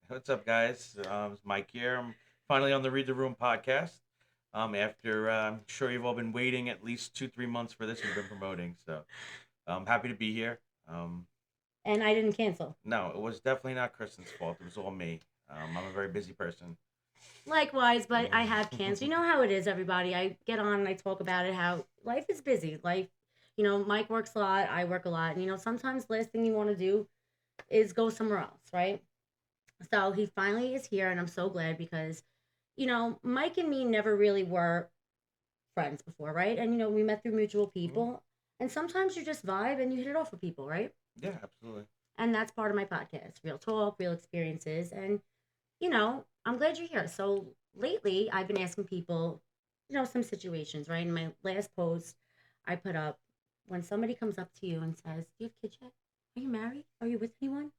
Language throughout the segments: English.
What's up, guys? It's Mike here. I'm finally on the Read the Room podcast. After I'm sure you've all been waiting at least 2, 3 months for this. We've been promoting, so I'm happy to be here. Um, And I didn't cancel. no, it was definitely not Kristen's fault. It was all me. I'm a very busy person. Likewise, but I have cancer. You know how it is, everybody. I get on and I talk about it, how life is busy. Mike works a lot, I work a lot. And, sometimes the last thing you want to do is go somewhere else, right? So he finally is here, and I'm so glad because, Mike and me never really were friends before, right? And, we met through mutual Mhm. people. And sometimes you just vibe and you hit it off with people, right? Yeah, absolutely. And that's part of my podcast, real talk, real experiences. And I'm glad you're here. So lately, I've been asking people, some situations, right? In my last post, I put up when somebody comes up to you and says, "Do you have kids yet? Are you married? Are you with anyone?"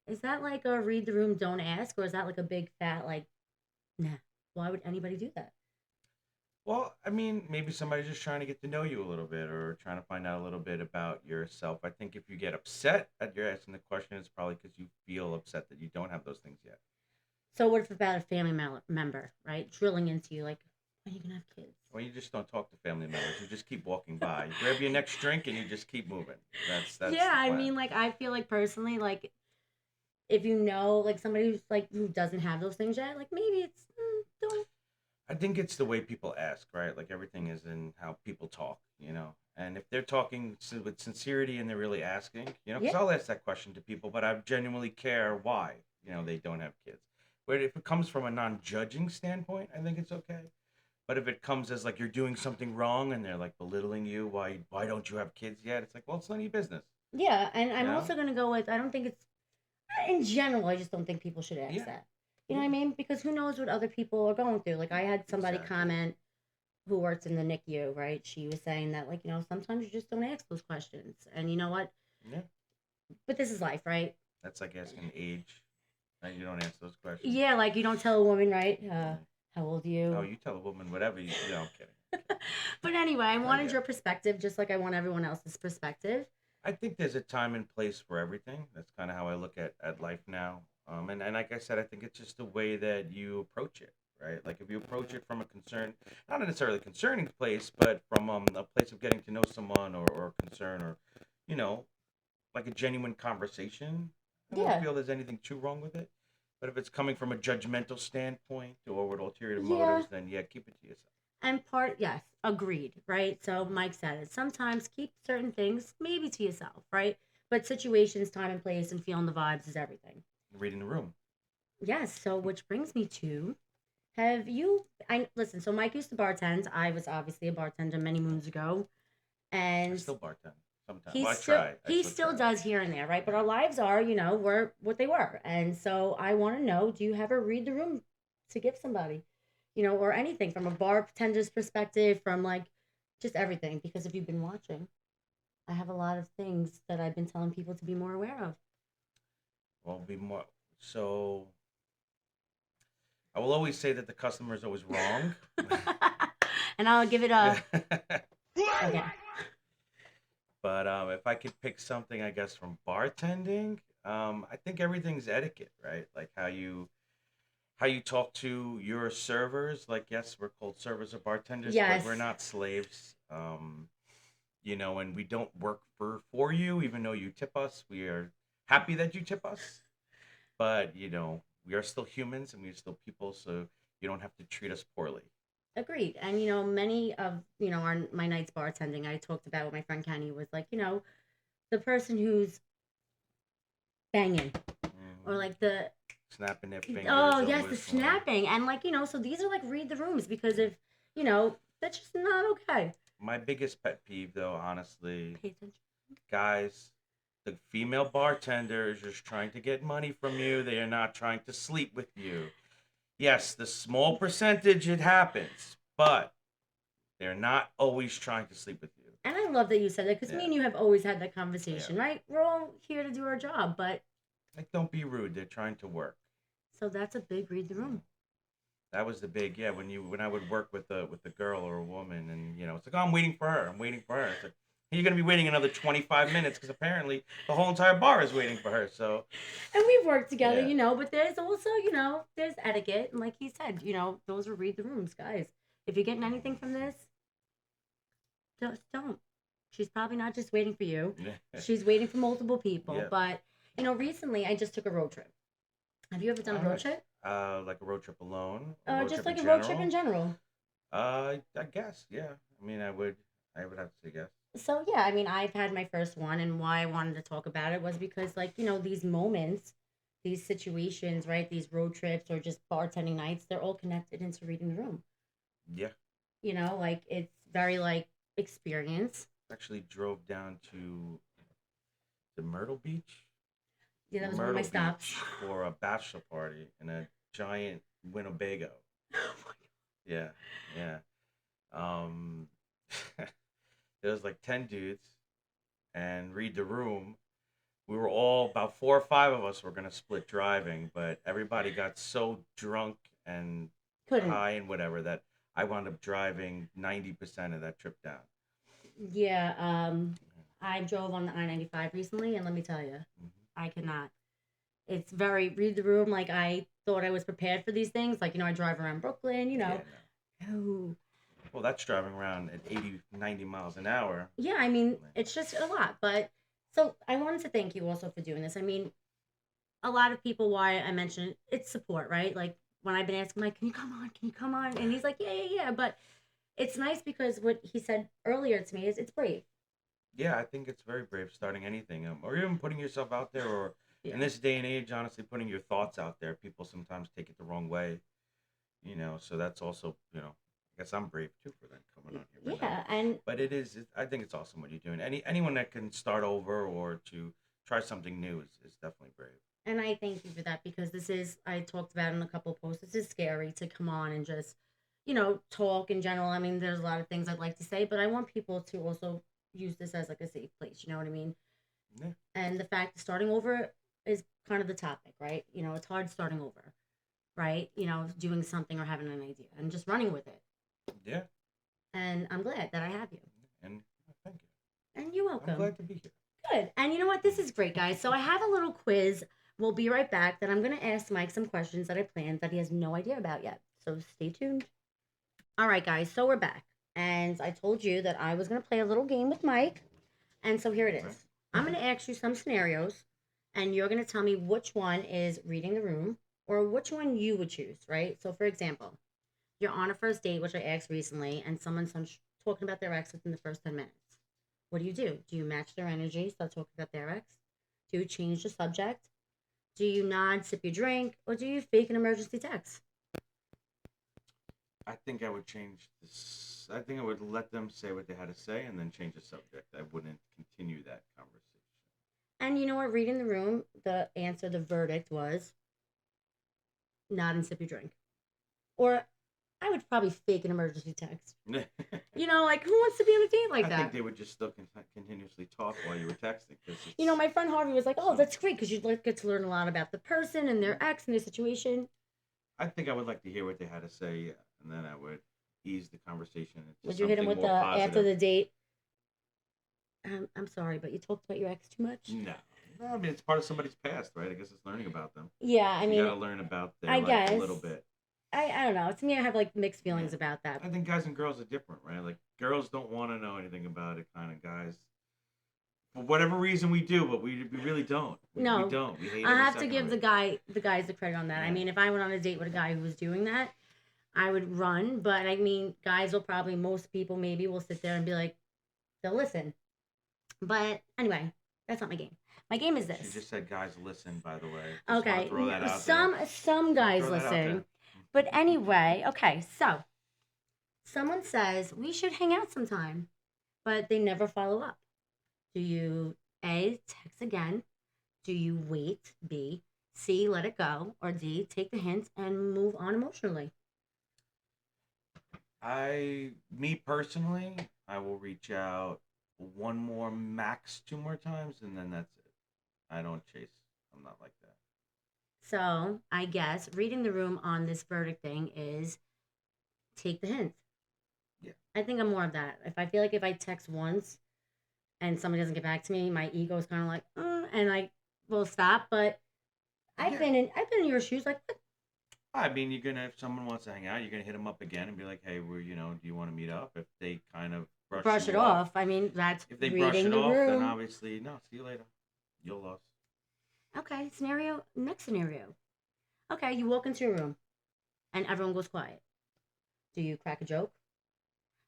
Is that like a read the room, don't ask, or is that like a big fat like, nah? Why would anybody do that? Well, I mean, maybe somebody's just trying to get to know you a little bit or trying to find out a little bit about yourself. I think if you get upset that you're asking the question, it's probably because you feel upset that you don't have those things yet. So what if about a family member, right, drilling into you like, "Are you gonna have kids?" Well, you just don't talk to family members. You just keep walking by. You grab your next drink and you just keep moving. That's Yeah, the I plan. mean, like I feel like personally, like if like somebody who's like who doesn't have those things yet, like maybe it's don't. I think it's the way people ask, right? Like everything is in how people talk. And if they're talking with sincerity and they're really asking, because Yeah. I'll ask that question to people, but I genuinely care why they don't have kids. But if it comes from a non-judging standpoint, I think it's okay. But if it comes as like you're doing something wrong and they're like belittling you, why don't you have kids yet? It's like, well, it's none of your business, Yeah, and you I'm know? also gonna go with I don't think it's in general. I just don't think people should ask Yeah, that. You know yeah, what I mean? Because who knows what other people are going through? Like I had somebody exactly. comment who works in the NICU, right? She was saying that like sometimes you just don't ask those questions, and you know what? Yeah, But this is life, right? that's like asking age, and you don't ask those questions. Yeah, like you don't tell a woman, right? Mm. How old are Oh, you? you tell a woman whatever you. No, I'm kidding. I'm kidding. But anyway, I But wanted yeah, your perspective, just like I want everyone else's perspective. I think there's a time and place for everything. That's kind of how I look at life now. And like I said, I think it's just the way that you approach it, right? Like if you approach it from a concern, not necessarily concerning place, but from a place of getting to know someone or concern or, you know, like a genuine conversation. I don't Yeah, feel there's anything too wrong with it. But if it's coming from a judgmental standpoint or with ulterior yeah. motives, then yeah, keep it to yourself. And part, yes, agreed, right? So Mike said it. Sometimes keep certain things maybe to yourself, right? But situations, time, and place, and feeling the vibes is everything. Reading the room. Yes. So which brings me to have you? I listen. So Mike used to bartend. I was obviously a bartender many moons ago, I and still bartend sometimes. Well, I try. I he still still try. does here and there, right? But Yeah. our lives are, were what they were, and so I want to know: do you ever read the room to give somebody, or anything from a bartender's perspective, from like just everything? Because if you've been watching, I have a lot of things that I've been telling people to be more aware of. Well, be more. So I will always say that the customer is always wrong. And I'll give it a okay. But if I could pick something, I guess from bartending, I think everything's etiquette, right? Like how you talk to your servers. Like yes, we're called servers or bartenders, but Yes, we're not slaves. And we don't work for you, even though you tip us. We are happy that you tip us, but we are still humans and we're still people, so you don't have to treat us poorly. agreed. And many of my nights bartending, I talked about with my friend Kenny was like, the person who's banging or Hmm. like the Snapping their oh fingers yes, the always one. snapping and like so these are like read the rooms because if that's just not okay. My biggest pet peeve, though, honestly, Pay attention. guys, the female bartender is just trying to get money from you. They are not trying to sleep with you. Yes, the small percentage it happens, but they're not always trying to sleep with you. And I love that you said that because me Yeah, and you have always had that yeah. conversation, right? We're all here to do our job, but Like, don't be rude. They're trying to work. so that's a big read the Yeah. room. That was the big when I would work with a girl or a woman, and it's like, oh, I'm waiting for her. I'm waiting for her. It's like, You're gonna be waiting another 25 minutes because apparently the whole entire bar is waiting for her. So And we've worked together, yeah, but there's also, there's etiquette. And like he said, those are read the rooms, guys. If you're getting anything from this, just don't. She's probably not just waiting for you. She's waiting for multiple people. yeah. But, recently I just took a road trip. Have you ever done a All road right. trip? Like a road trip alone, or road Just trip in like a road trip in general. general. I guess, yeah. I mean, I would have to say yes. So yeah, I mean, I've had my first one, and why I wanted to talk about it was because, like, these moments, these situations, right? These road trips or just bartending nights, they're all connected into reading the room. Yeah. Like it's very like experience. Actually drove down to the Myrtle Beach, Yeah, that was one of my Myrtle stops. Beach for a bachelor party in a giant Winnebago. Yeah, yeah. Um, there was like 10 dudes, and read the room. We were all about 4 or 5 of us were gonna split driving, but everybody got so drunk and Couldn't. high and whatever that I wound up driving 90% of that trip down. Yeah, I drove on the I-95 recently, and let me tell you, Mm-hmm. I cannot. It's very read the room. Like I thought I was prepared for these things. Like I drive around Brooklyn. Yeah, no. No. Well, that's driving around at 80, 90 miles an hour. Yeah, I mean, it's just a lot. But so I wanted to thank you also for doing this. I mean, a lot of people, why I mentioned it's support, right? Like when I've been asking, like, can you come on? Can you come on? And he's like, yeah, yeah, yeah. But it's nice because what he said earlier to me is it's brave. Yeah, I think it's very brave starting anything, or even putting yourself out there, or in Yeah. this day and age, honestly, putting your thoughts out there. People sometimes take it the wrong way. So that's also, I guess I'm brave too for that coming on here, but no, Yeah. And but I think it's awesome what you're doing. Anyone that can start over or to try something new is definitely brave. I thank you for that because this is, I talked about in a couple of posts, this is scary to come on and just, talk in general. I mean, there's a lot of things I'd like to say, but I want people to also use this as like a safe place. You know what I mean? Yeah, And the fact that starting over is kind of the topic, right? It's hard starting over, right? Doing something or having an idea and just running with it. yeah, And I'm glad that I have you. and thank you. And you're I'm welcome. glad to be here. Good. And you know what? This is great, guys. So I have a little quiz. We'll be right back. That I'm going to ask Mike some questions that I planned that he has no idea about yet. So stay tuned. All right, guys. So we're back. And I told you that I was going to play a little game with Mike. And so here it Okay. is. I'm going to ask you some scenarios, and you're going to tell me which one is reading the room or which one you would choose, right? So, for example, you're on a first date, which I asked recently, and someone's talking about their ex within the first 10 minutes. What do? Do you match their energy, start talking about their ex? Do you change the subject? Do you nod, sip your drink, or do you fake an emergency text? I think I would change this. I think I would let them say what they had to say and then change the subject. I wouldn't continue that conversation. And you know what? Reading the room, the answer, the verdict was nod and sip your drink. Or I would probably fake an emergency text. Like who wants to be on a date like I that? think they would just still continuously talk while you were texting because My friend Harvey was like, "Oh, so. that's great because you get to learn a lot about the person and their ex and their situation." I think I would like to hear what they had to say, yeah, and then I would ease the conversation into Would you hit him something with more the after positive. the date? I'm sorry, but you talked about your ex too much. No, no, I mean it's part of somebody's past, right? I guess it's learning about them. Yeah, I So you mean, got to learn about their I life a guess little bit. I don't know. To me, I have like mixed Yeah, feelings about that. I think guys and girls are different, right? Like girls don't want to know anything about it, kind of guys. For whatever reason, we do, but we really don't. We No, don't. We hate I every have to second of give it. the guys the credit on that. I Yeah. mean, if I went on a date with a guy who was doing that, I would run. But I mean, guys will probably, most people maybe will sit there and be like, they'll listen. But anyway, that's not my game. My game is She this. just said, "Guys, listen." By the way, just want to Okay, throw that out there. some guys Throw that out listen. there. But anyway, okay, so someone says we should hang out sometime, but they never follow up. Do you A, text again? Do you wait? B, C, let it go? Or D, take the hint and move on emotionally? Me personally, I will reach out one more, max 2 more times, and then that's it. I don't chase. I'm not like that. So I guess reading the room on this verdict thing is take the hint. Yeah. I think I'm more of that. If I feel like if I text once and somebody doesn't get back to me, my ego is kind of like, and I will stop. But Yeah. I've been in your shoes, like, what? I mean, you're gonna if someone wants to hang out, you're gonna hit them up again and be like, "Hey, do you want to meet up?" If they kind of brush Brush you it off, off. I mean, that's if they brush reading it the off, then room. obviously, no. See you later. You're lost. Okay, scenario. Next scenario. Okay, you walk into your room and everyone goes quiet. Do you crack a joke?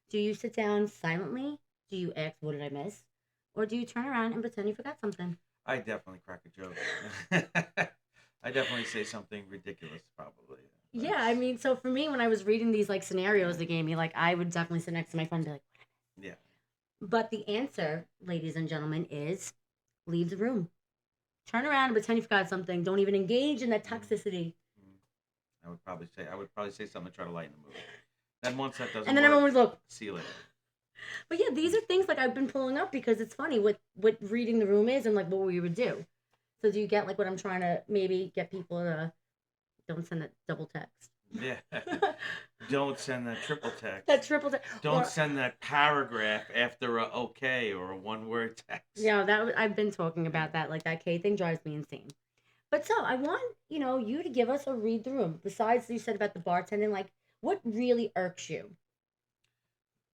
Do you sit down silently? Do you ask, what did I miss? Or do you turn around and pretend you forgot something? I definitely crack a joke. I definitely say something ridiculous, probably. Yeah, I That's mean, so for me, when I was reading these like yeah, scenarios they gave me, like I would definitely sit next to my friend and be like, yeah. but the answer, ladies and gentlemen, is leave the room. Turn around and pretend you forgot something. Don't even engage in that Mm, toxicity. mm. I would probably say something to try to lighten the mood. Then once that And doesn't then work, everyone would look. see you later. But yeah, these Mm. are things like I've been pulling up because it's funny what reading the room is and like what we would do. So do you get like what I'm trying to maybe get people to don't send that double text. Yeah. Don't send that triple text. That triple text Don't or send that paragraph after a okay or a one word text. yeah, I've been talking about that. Like that K thing drives me insane. But so I want, you to give us a read the room. Besides you said about the bartending, like what really irks you?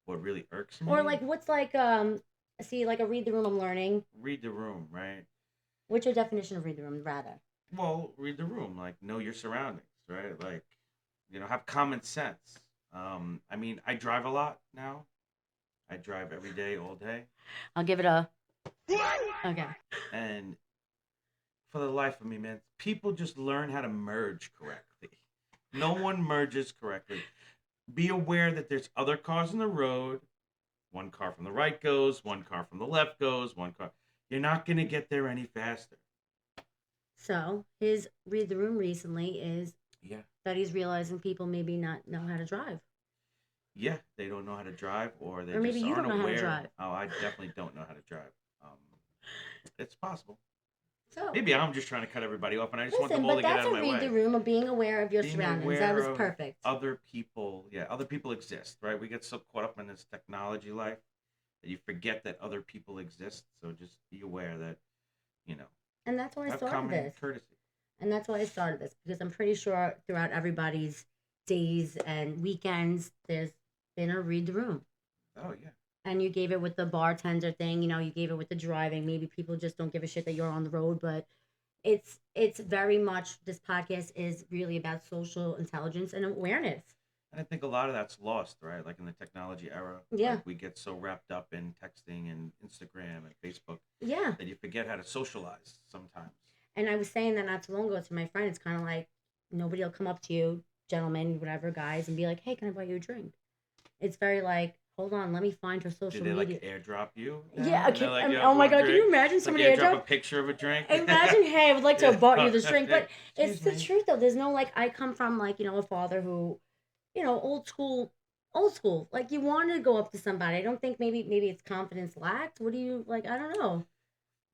What really irks Or me? like what's like see like a read the room I'm learning. Read the room, right? What's your definition of read the room rather? Well, read the room. Like, know your surroundings, right? Like, have common sense. I mean, I drive a lot now. I drive every day, all day. I'll give it a okay. And for the life of me, man, people just learn how to merge correctly. No one merges correctly. Be aware that there's other cars on the road. One car from the right goes, one car from the left goes, one car. You're not going to get there any faster. So his read the room recently is Yeah. that he's realizing people maybe not know how to drive. Yeah, they don't know how to drive or they Or maybe just you aren't don't know how to aware. drive. Oh, I definitely don't know how to drive. Um, it's possible. So Maybe I'm just trying to cut everybody off and I just want them listen, all but to get that's out of a my read the way. room of being aware of your Being surroundings. That aware was of perfect. other people. Yeah, other people exist, right? We get so caught up in this technology life that you forget that other people exist. So just be aware that, you know, And that's why I have started common this. courtesy. And that's why I started this because I'm pretty sure throughout everybody's days and weekends, there's been a read the room. Oh, yeah. And you gave it with the bartender thing, you gave it with the driving. Maybe people just don't give a shit that you're on the road, but it's very much this podcast is really about social intelligence and awareness. And I think a lot of that's lost, right? Like in the technology era, like Yeah. we get so wrapped up in texting and Instagram and Facebook Yeah. that you forget how to socialize sometimes. And I was saying that not too long ago to my friend. It's kind of like nobody will come up to you, gentlemen, whatever, guys, and be like, hey, can I buy you a drink? It's very like, hold on, let me find her Did social they media. like airdrop you Yeah, now? And they're okay. like, "Yo, Oh you my want a God, can drink?" you imagine Like somebody airdrop a airdrop? picture of a drink. Imagine, hey, I would like to Yeah. have bought you this drink. But it's Excuse the me. truth, though. There's no like, I come from like, a father who, old school, old school. Like, you want to go up to somebody. I don't think maybe it's confidence lacked. What do you like? I don't know.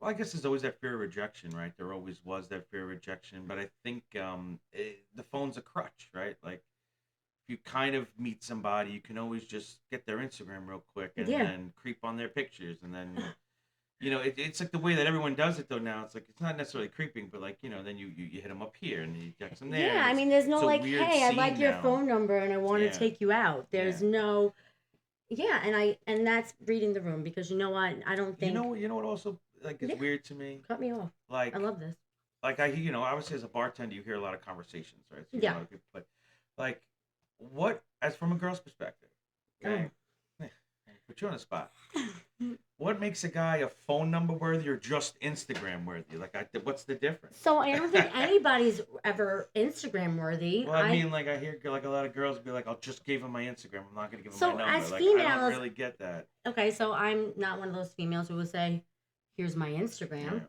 Well, I guess there's always that fear of rejection, right? There always was that fear of rejection, but I think the phone's a crutch, right? Like if you kind of meet somebody, you can always just get their Instagram real quick and Yeah. then creep on their pictures, and then it's like the way that everyone does it though now. It's like it's not necessarily creeping, but like then you hit them up here and then you text them there, Yeah, and I it's mean, there's it's no a like, weird hey, I like scene your now. phone number and I want to Yeah, take you out. yeah. There's no, yeah, and that's reading the room because you know what? I don't think, You know what also like is yeah, weird to me? cut me off. I Like love this. obviously as a bartender you hear a lot of conversations, right? So you hear a Yeah. lot of people, but like what as from a girl's perspective, Oh. okay? Put you on the spot. What makes a guy a phone number worthy or just Instagram worthy? Like, what's the difference? So I don't think anybody's ever Instagram worthy. Well, I mean, like I hear like a lot of girls be like, "I'll just give him my Instagram. I'm not gonna give him my So number." as Like, I don't females, really get that. okay, so I'm not one of those females who will say, "Here's my Instagram." Yeah,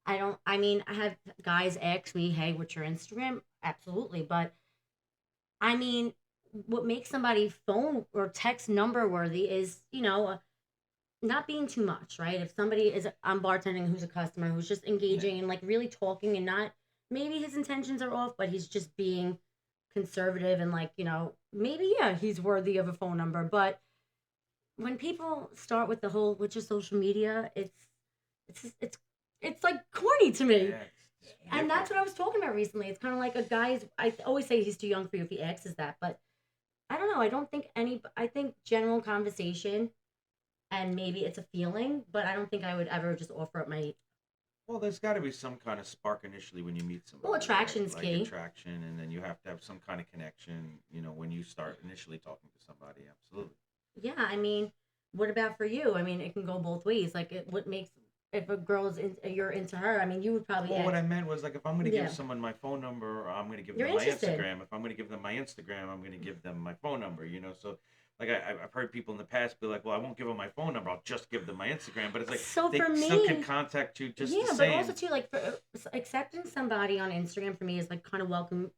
I don't. I mean, I have guys ask me, "Hey, what's your Instagram?" Absolutely, but I mean, what makes somebody phone or text number worthy is, not being too much, right? If somebody is I'm bartending who's a customer who's just yeah. engaging and like really talking and not maybe his intentions are off, but he's just being conservative and like, maybe yeah, he's worthy of a phone number, but when people start with the whole which is social media, it's just- it's like corny to me. Yeah, it's And that's different. what I was talking about recently. It's kind of like a guy's. I always say he's too young for you if he asks that, but I don't know. I don't think any. I think general conversation and maybe it's a feeling, but I don't think I would ever just offer up my. Well, there's got to be some kind of spark initially when you meet Well, somebody, right? attraction's Like key. attraction, and then you have to have some kind of connection, when you start initially talking to somebody. Absolutely. Yeah, I mean, what about for you? I mean, it can go both ways. Like, what makes if a girl's in, you're into her? I mean, you would probably Well, what ask. I meant was like if I'm going to give Yeah, someone my phone number, I'm going to give you're them my interested. Instagram. If I'm going to give them my Instagram, I'm going to give them my phone number. So like I've heard people in the past be like, well, I won't give them my phone number. I'll just give them my Instagram. But it's like So they for still can me, contact you just the yeah, but also same too, like for accepting somebody on Instagram for me is like kind of welcoming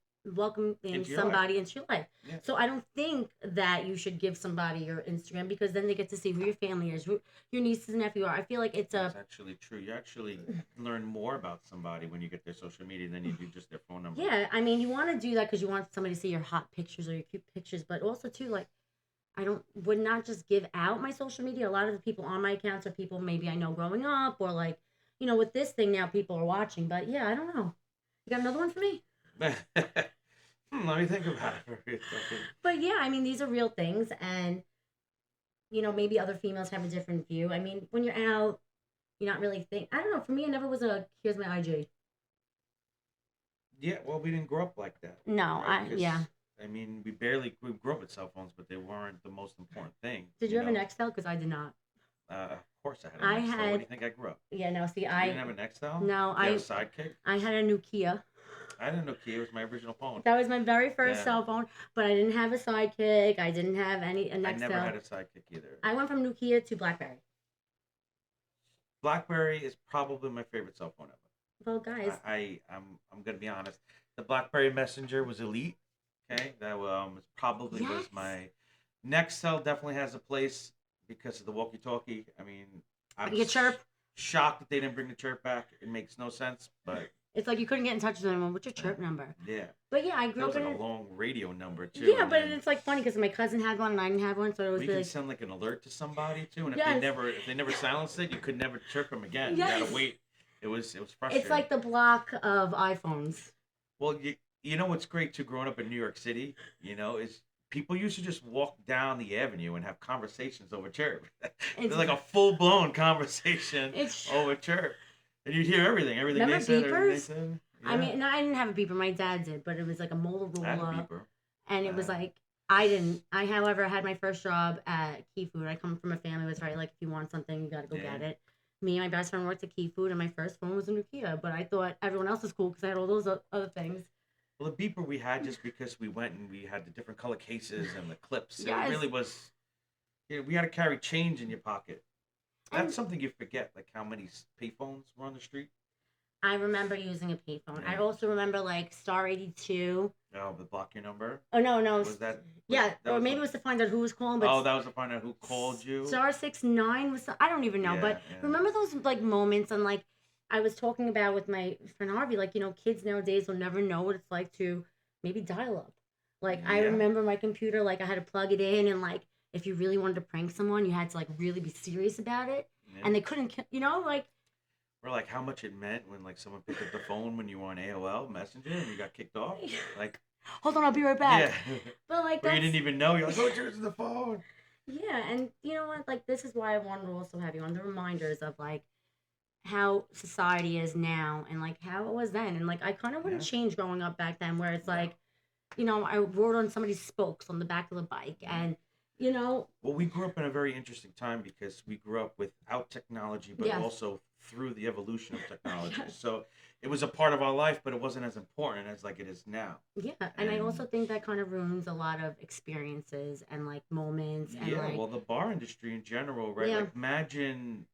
into your life. somebody into your life. Yeah. So I don't think that you should give somebody your Instagram because then they get to see who your family is, who your nieces and nephew are. I feel like it's That's a actually true. You actually learn more about somebody when you get their social media than you do just their phone number. yeah. I mean, you want to do that because you want somebody to see your hot pictures or your cute pictures, but also too like I don't would not just give out my social media. A lot of the people on my accounts are people maybe I know growing up or like with this thing now people are watching. But yeah, I don't know. You got another one for me? Let me think about it for a second. But yeah, I mean, these are real things, and maybe other females have a different view. I mean, when you're out, you're not really think. I don't know. For me, it never was a here's my IG. Yeah, well, we didn't grow up like that, No, right? I Because yeah. I mean, we grew up with cell phones, but they weren't the most important thing. Did you have an Excel? Because I did not. Of course, I had a I Nextel. What do had you think I grew up? yeah. No, see, You didn't have a Nextel? no, Did you have a Sidekick? I had a Nokia. I didn't know Kia was my original phone. That was my very first Yeah, cell phone, but I didn't have a Sidekick. I didn't have a I never Nextel. had a Sidekick either. I went from Nokia to BlackBerry. BlackBerry is probably my favorite cell phone Well, guys, ever. I'm gonna be honest. The BlackBerry Messenger was elite. Okay, that probably yes, was my Nextel. Definitely has a place because of the walkie-talkie. I mean, I'm you chirp. shocked that they didn't bring the chirp back. It makes no sense, but It's like you couldn't get in touch with anyone. What's your chirp number? yeah, But yeah, I that grew was up like in a it. long radio number too. Yeah, And but then it's like funny because my cousin had one and I didn't have one, so it was we can like, send like an alert to somebody too, and yes, if they never silenced it, you could never chirp them again. You yes. gotta wait. It was It's frustrating. like the block of iPhones. Well, you know what's great too, growing up in New York City, is people used to just walk down the avenue and have conversations over chirp. It's They're like a full blown conversation it's. over chirp, and you'd hear everything they Remember said, everything they beepers? said. I Yeah, mean, no, I didn't have a beeper. My dad did, but it was like a I had a Motorola, beeper. and it was Uh, like I didn't. I, however, had my first job at Key Food. I come from a family that's right. Like, if you want something, you got to go yeah. get it. Me and my best friend worked at Key Food, and my first phone was a Nokia. But I thought everyone else was cool because I had all those other things. Well, the beeper we had just because we went and we had the different color cases and the clips. It Yes, really was. We had to carry change in your pocket. That's and something you forget, like how many payphones were on the street. I remember using a payphone. I Yeah. also remember like Star 82. Oh, the block your number. Oh no, no, Was that yeah, that or was maybe the it was to find out who was calling, but Oh, that was to find out who called you. Star 69 was I don't even know, Yeah, but yeah, remember those like moments and like I was talking about with my friend Harvey, like kids nowadays will never know what it's like to maybe dial up. Like I yeah, remember my computer, like I had to plug it in, and like if you really wanted to prank someone, you had to like really be serious about it, yeah. and they couldn't, like Or like how much it meant when like someone picked up the phone when you were on AOL Messenger and you got kicked off. Like, hold on, I'll be right yeah, back. But like or you that's didn't even know. You're like, oh, choosing the phone. yeah, and you know what? Like this is why I wanted to also have you on the reminders of like how society is now and like how it was then, and like I kind of wouldn't Yeah, change growing up back then, where it's no. like I rode on somebody's spokes on the back of the bike, Yeah. and you know, Well, we grew up in a very interesting time because we grew up without technology, but yes, also through the evolution of technology. yes, So it was a part of our life, but it wasn't as important as like it is now. yeah, and I also And think that kind of ruins a lot of experiences and like moments and yeah, like well, the bar industry in general, right? yeah, Like, imagine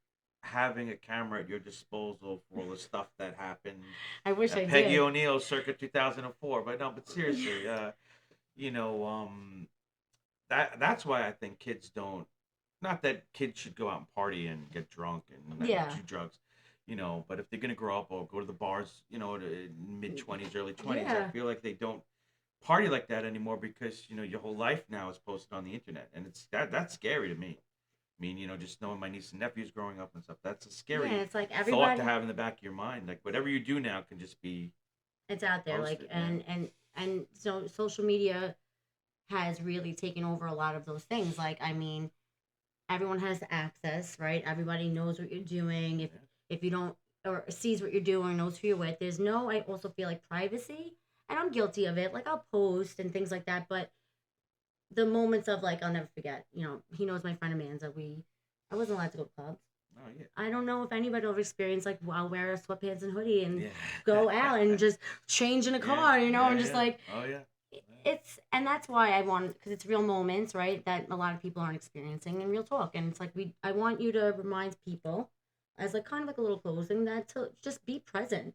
having a camera at your disposal for all the stuff that happened I wish I at Peggy did. O'Neill circa 2004. But no, but seriously, you know, that's why I think kids don't. Not that kids should go out and party and get drunk and Yeah, do drugs, but if they're gonna grow up or go to the bars, mid 20s, early 20s, I yeah. feel like they don't party like that anymore because your whole life now is posted on the internet, and it's that's scary to me. mean, just knowing my niece and nephews growing up and stuff, that's a Yeah, scary it's like thought to everybody, have in the back of your mind. Like whatever you do now can just be it's out there. Like, posted. Yeah. and so social media has really taken over a lot of those things. Like, I mean, everyone has access, right? Everybody knows what you're doing. Yeah. If you don't, or sees what you're doing, knows who you're with. There's no. I also feel like privacy, and I'm guilty of it. Like I'll post and things like that, but the moments of like I'll never forget. You know, he knows my friend Amanda. I wasn't allowed to go to clubs. Oh yeah. I don't know if anybody will experience like I'll wear sweatpants and hoodie and Yeah. go out and just change in a Yeah. car, and Yeah. just Yeah. like Oh yeah. Yeah. it's and that's why I want because it's real moments, right? That a lot of people aren't experiencing in real talk, and it's like I want you to remind people as like kind of like a little closing that to just be present.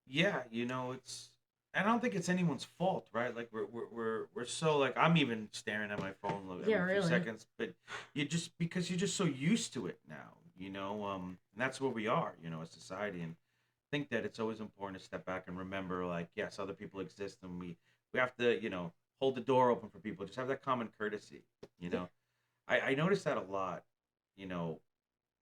Yeah, it's and I don't think it's anyone's fault, right? Like we're so like I'm even staring at my phone Yeah, every few really. seconds, but you just because you're just so used to it now, and that's where we are, as society, and think that it's always important to step back and remember, like, yes, other people exist, and we have to, hold the door open for people. Just have that common courtesy, you Yeah. know. I notice that a lot, you know,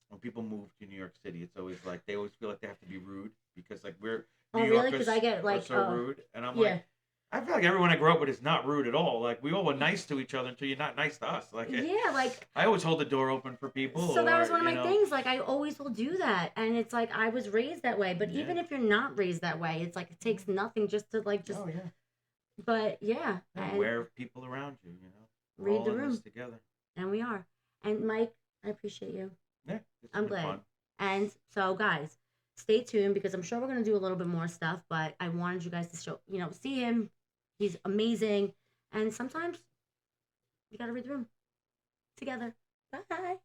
when people move to New York City, it's always like they always feel like they have to be rude because like we're New Oh, really? Because I Yorkers get are like, so rude, and I'm like, yeah, I feel like everyone I grew up with is not rude at all. Like we all were nice to each other until you're not nice to us. Like yeah, like I always hold the door open for people, so that was or one of my things. Like I always will do that, and it's like I was raised that way. But yeah, even if you're not raised that way, it's like it takes nothing just to like just. oh yeah, But yeah, and and aware of people around you. We're read all the in this room, together. and we are. And Mike, I appreciate you. Yeah, it's I'm been glad. fun. And so, guys, stay tuned because I'm sure we're gonna do a little bit more stuff. But I wanted you guys to show, see him. He's amazing, and sometimes you gotta read the room together. Bye.